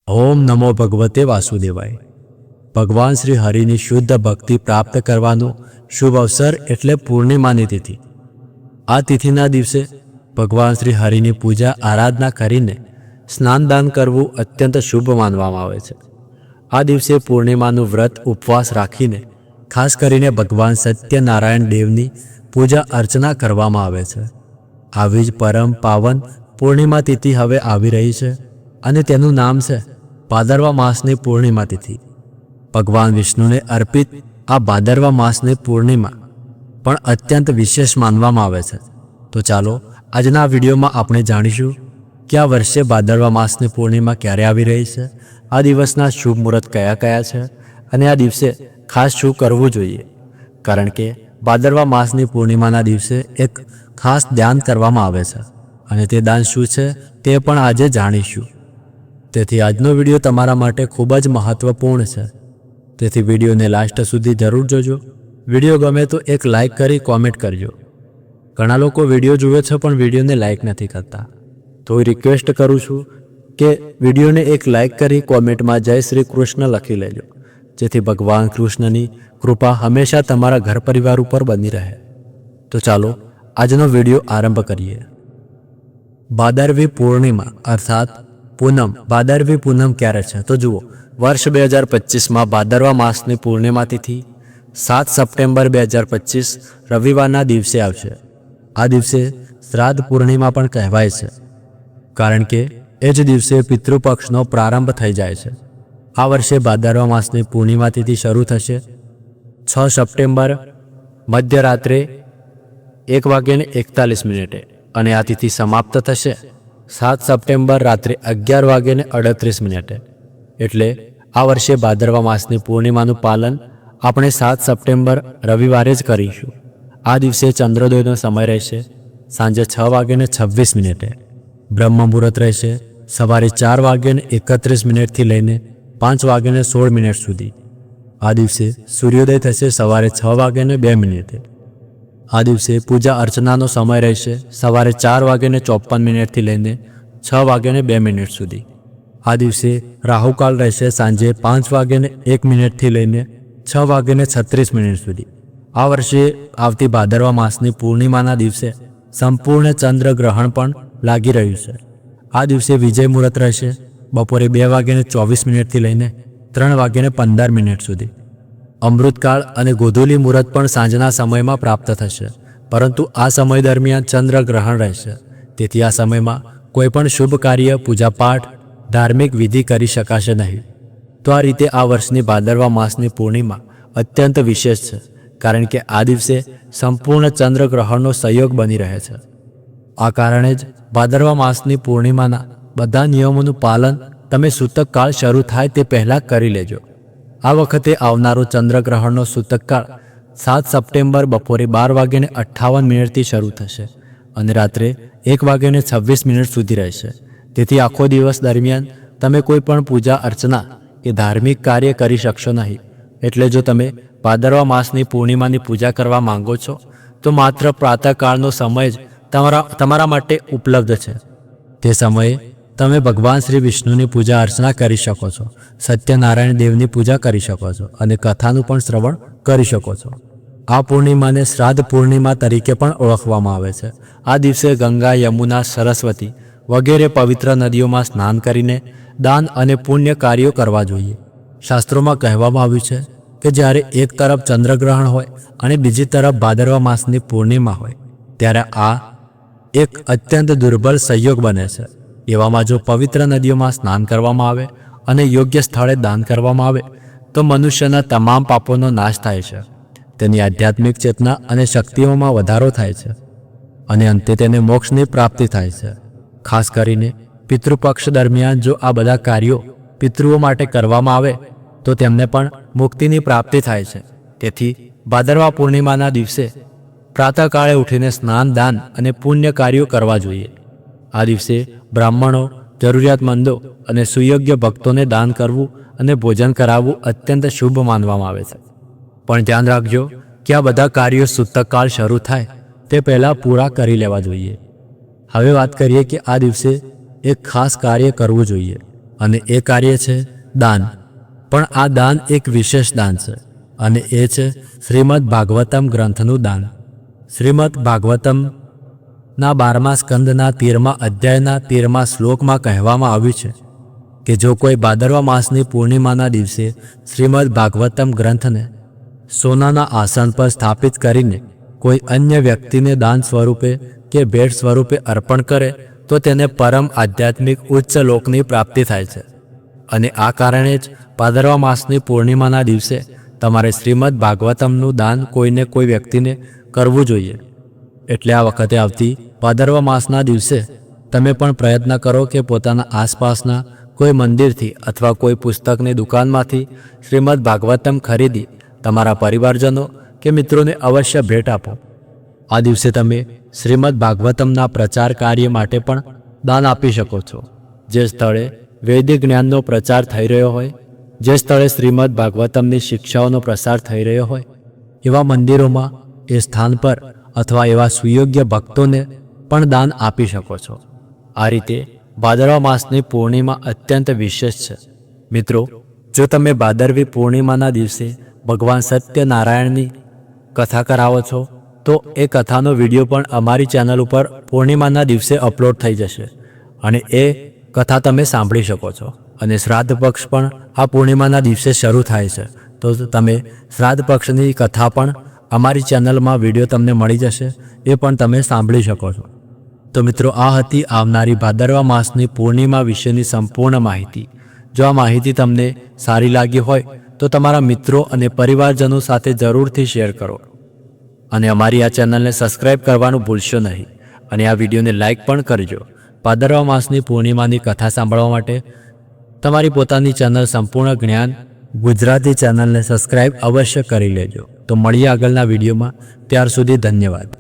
ઓમ નમો ભગવતે વાસુદેવાય। ભગવાન શ્રી હરિની શુદ્ધ ભક્તિ પ્રાપ્ત કરવાનો શુભ અવસર એટલે પૂર્ણિમાની તિથિ। આ તિથિના દિવસે ભગવાન શ્રી હરિની પૂજા આરાધના કરીને સ્નાનદાન કરવું અત્યંત શુભ માનવામાં આવે છે। આ દિવસે પૂર્ણિમાનું વ્રત ઉપવાસ રાખીને ખાસ કરીને ભગવાન સત્યનારાયણ દેવની પૂજા અર્ચના કરવામાં આવે છે। આવી જ પરમ પાવન પૂર્ણિમા તિથિ હવે આવી રહી છે અને તેનું નામ છે ભાદરવા માસની પૂર્ણિમા તિથિ। ભગવાન વિષ્ણુને અર્પિત આ ભાદરવા માસની પૂર્ણિમા પણ અત્યંત વિશેષ માનવામાં આવે છે। તો ચાલો આજના વિડીયોમાં આપણે જાણીશું કે આ વર્ષે ભાદરવા માસની પૂર્ણિમા ક્યારે આવી રહી છે, આ દિવસના શુભ મુહૂર્ત કયા કયા છે અને આ દિવસે ખાસ શું કરવું જોઈએ, કારણ કે ભાદરવા માસની પૂર્ણિમાના દિવસે એક ખાસ દાન કરવામાં આવે છે અને તે દાન શું છે તે પણ આજે જાણીશું। તેથી આજનો વિડીયો તમારા માટે ખૂબ જ મહત્વપૂર્ણ છે, તેથી વિડીયોને લાસ્ટ સુધી જરૂર જોજો। વિડીયો ગમે તો એક લાઇક કરી કોમેન્ટ કરજો। ઘણા લોકો વિડીયો જુએ છે પણ વિડીયોને લાઇક નથી કરતા, તો રિક્વેસ્ટ કરું છું કે વિડીયોને એક લાઇક કરી કોમેન્ટમાં જય શ્રી કૃષ્ણ લખી લેજો, જેથી ભગવાન કૃષ્ણની કૃપા હંમેશા તમારા ઘર પરિવાર ઉપર બની રહે। તો ચાલો આજનો વિડીયો આરંભ કરીએ। ભાદરવી પૂર્ણિમા અર્થાત પૂનમ। ભાદરવી પૂનમ ક્યારે છે તો જુઓ, વર્ષ 2025માં ભાદરવા માસની પૂર્ણિમા તિથિ 7 સપ્ટેમ્બર 2025 રવિવારના દિવસે આવશે। આ દિવસે શ્રાદ્ધ પૂર્ણિમા પણ કહેવાય છે, કારણ કે એ જ દિવસે પિતૃપક્ષનો પ્રારંભ થઈ જાય છે। આ વર્ષે ભાદરવા માસની પૂર્ણિમા તિથિ શરૂ થશે 6 સપ્ટેમ્બર મધ્યરાત્રે 1:41 અને આ તિથિ સમાપ્ત થશે 7 સપ્ટેમ્બર રાત્રે 11:38। એટલે આ વર્ષે ભાદરવા માસની પૂર્ણિમાનું પાલન આપણે 7 સપ્ટેમ્બર રવિવારે જ કરીશું। આ દિવસે ચંદ્રોદયનો સમય રહેશે સાંજે 6:26। બ્રહ્મ મુહૂર્ત રહેશે સવારે 4:31 થી લઈને 5:16 સુધી। આ દિવસે સૂર્યોદય થશે સવારે 6:02। આ દિવસે પૂજા અર્ચનાનો સમય રહેશે સવારે 4:54 થી લઈને 6:02 સુધી। આ દિવસે રાહુકાળ રહેશે સાંજે 5:01 થી લઈને 6:36 સુધી। આ વર્ષે આવતી ભાદરવા માસની પૂર્ણિમાના દિવસે સંપૂર્ણ ચંદ્રગ્રહણ પણ લાગી રહ્યું છે। આ દિવસે વિજય મુહૂર્ત રહેશે બપોરે 2:24 થી લઈને 3:15 સુધી। અમૃતકાળ અને ગોધૂલી મુહૂર્ત પણ સાંજના સમયમાં પ્રાપ્ત થશે, પરંતુ આ સમય દરમિયાન ચંદ્રગ્રહણ રહેશે, તેથી આ સમયમાં કોઈ પણ શુભ કાર્ય, પૂજાપાઠ, ધાર્મિક વિધિ કરી શકાશે નહીં। તો આ રીતે આ વર્ષની ભાદરવા માસની પૂર્ણિમા અત્યંત વિશેષ છે, કારણ કે આ દિવસે સંપૂર્ણ ચંદ્રગ્રહણનો સંયોગ બની રહે છે। આ કારણે જ ભાદરવા માસની પૂર્ણિમાના બધા નિયમોનું પાલન તમે સૂતક કાળ શરૂ થાય તે પહેલાં કરી લેજો। આ વખતે આવનારો ચંદ્રગ્રહણનો સૂતકકાળ 7 સપ્ટેમ્બર બપોરે 12:58 થી શરૂ થશે અને રાત્રે 1:26 સુધી રહેશે। તેથી આખો દિવસ દરમિયાન તમે કોઈ પણ પૂજા અર્ચના કે ધાર્મિક કાર્ય કરી શકશો નહીં। એટલે જો તમે ભાદરવા માસની પૂર્ણિમાની પૂજા કરવા માંગો છો તો માત્ર પ્રાતઃકાળનો સમય જ તમારા માટે ઉપલબ્ધ છે। તે સમયે તમે ભગવાન શ્રી વિષ્ણુની પૂજા અર્ચના કરી શકો છો, સત્યનારાયણ દેવની પૂજા કરી શકો છો અને કથાનું પણ શ્રવણ કરી શકો છો। આ પૂર્ણિમાને શ્રાદ્ધ પૂર્ણિમા તરીકે પણ ઓળખવામાં આવે છે। આ દિવસે ગંગા, યમુના, સરસ્વતી વગેરે પવિત્ર નદીઓમાં સ્નાન કરીને દાન અને પુણ્ય કાર્યો કરવા જોઈએ। શાસ્ત્રોમાં કહેવામાં આવ્યું છે કે જ્યારે એક તરફ ચંદ્રગ્રહણ હોય અને બીજી તરફ ભાદરવા માસની પૂર્ણિમા હોય ત્યારે આ એક અત્યંત દુર્બળ સંયોગ બને છે। એવામાં જો પવિત્ર નદીઓમાં સ્નાન કરવામાં આવે અને યોગ્ય સ્થળે દાન કરવામાં આવે તો મનુષ્યના તમામ પાપોનો નાશ થાય છે, તેની આધ્યાત્મિક ચેતના અને શક્તિઓમાં વધારો થાય છે અને અંતે તેને મોક્ષની પ્રાપ્તિ થાય છે। ખાસ કરીને પિતૃપક્ષ દરમિયાન જો આ બધા કાર્યો પિતૃઓ માટે કરવામાં આવે તો તેમને પણ મુક્તિની પ્રાપ્તિ થાય છે। તેથી ભાદરવા પૂર્ણિમાના દિવસે પ્રાતઃકાળે ઉઠીને સ્નાન, દાન અને પુણ્ય કાર્યો કરવા જોઈએ। આ દિવસે બ્રાહ્મણો, જરૂરિયાતમંદો અને સુયોગ્ય ભક્તોને દાન કરવું અને ભોજન કરાવવું અત્યંત શુભ માનવામાં આવે છે। પણ ધ્યાન રાખજો કે આ બધા કાર્યો સૂતકકાળ શરૂ થાય તે પહેલાં પૂરા કરી લેવા જોઈએ। હવે વાત કરીએ કે આ દિવસે એક ખાસ કાર્ય કરવું જોઈએ, અને એ કાર્ય છે દાન. પણ આ દાન એક વિશેષ દાન છે અને એ છે શ્રીમદ ભાગવતમ ગ્રંથનું દાન. શ્રીમદ ભાગવતમના 12મા સ્કંદના 13મા અધ્યાયના 13મા શ્લોકમાં કહેવામાં આવ્યું છે કે જો કોઈ ભાદરવા માસની પૂર્ણિમાના દિવસે શ્રીમદ ભાગવતમ ગ્રંથને સોનાના આસન પર સ્થાપિત કરીને કોઈ અન્ય વ્યક્તિને દાન સ્વરૂપે કે ભેટ સ્વરૂપે અર્પણ કરે તો તેને પરમ આધ્યાત્મિક ઉચ્ચ લોકની પ્રાપ્તિ થાય છે. અને આ કારણે જ ભાદરવા માસની પૂર્ણિમાના દિવસે તમારે શ્રીમદ ભાગવતમનું દાન કોઈને કોઈ વ્યક્તિને કરવું જોઈએ. એટલે આ વખતે આવતી ભાદરવા માસના દિવસે તમે પણ પ્રયત્ન કરો કે પોતાના આસપાસના કોઈ મંદિરથી અથવા કોઈ પુસ્તકની દુકાનમાંથી શ્રીમદ ભાગવતમ ખરીદી તમારા પરિવારજનો કે મિત્રોને અવશ્ય ભેટ આપો. આ દિવસે તમે શ્રીમદ ભાગવતમના પ્રચાર કાર્ય માટે પણ દાન આપી શકો છો. જે સ્થળે વૈદિક જ્ઞાનનો પ્રચાર થઈ રહ્યો હોય, જે સ્થળે શ્રીમદ ભાગવતમની શિક્ષાઓનો પ્રસાર થઈ રહ્યો હોય, એવા મંદિરોમાં એ સ્થાન પર અથવા એવા સુયોગ્ય ભક્તોને પણ દાન આપી શકો છો. આ રીતે ભાદરવા માસની પૂર્ણિમા અત્યંત વિશેષ છે. મિત્રો, જો તમે ભાદરવી પૂર્ણિમાના દિવસે ભગવાન સત્યનારાયણની કથા કરાવો છો તો એ કથાનો વિડીયો પણ અમારી ચેનલ ઉપર પૂર્ણિમાના દિવસે અપલોડ થઈ જશે અને એ કથા તમે સાંભળી શકો છો. અને શ્રાદ્ધ પક્ષ પણ આ પૂર્ણિમાના દિવસે શરૂ થાય છે, તો તમે શ્રાદ્ધ પક્ષની કથા પણ અમારી ચેનલમાં વિડીયો તમને મળી જશે, એ પણ તમે સાંભળી શકો છો. તો મિત્રો, આ હતી આવનારી ભાદરવા માસની પૂર્ણિમા વિશેની સંપૂર્ણ માહિતી. જો આ માહિતી તમને સારી લાગી હોય તો તમારા મિત્રો અને પરિવારજનો સાથે જરૂરથી શેર કરો અને અમારી આ ચેનલને સબસ્ક્રાઈબ કરવાનું ભૂલશો નહીં અને આ વિડીયોને લાઈક પણ કરજો. ભાદરવા માસની પૂર્ણિમાની કથા સાંભળવા માટે તમારી પોતાની ચેનલ સંપૂર્ણ જ્ઞાન ગુજરાતી ચેનલને સબસ્ક્રાઈબ અવશ્ય કરી લેજો. તો મળીએ આગળના વિડીયોમાં. ત્યાર સુધી ધન્યવાદ.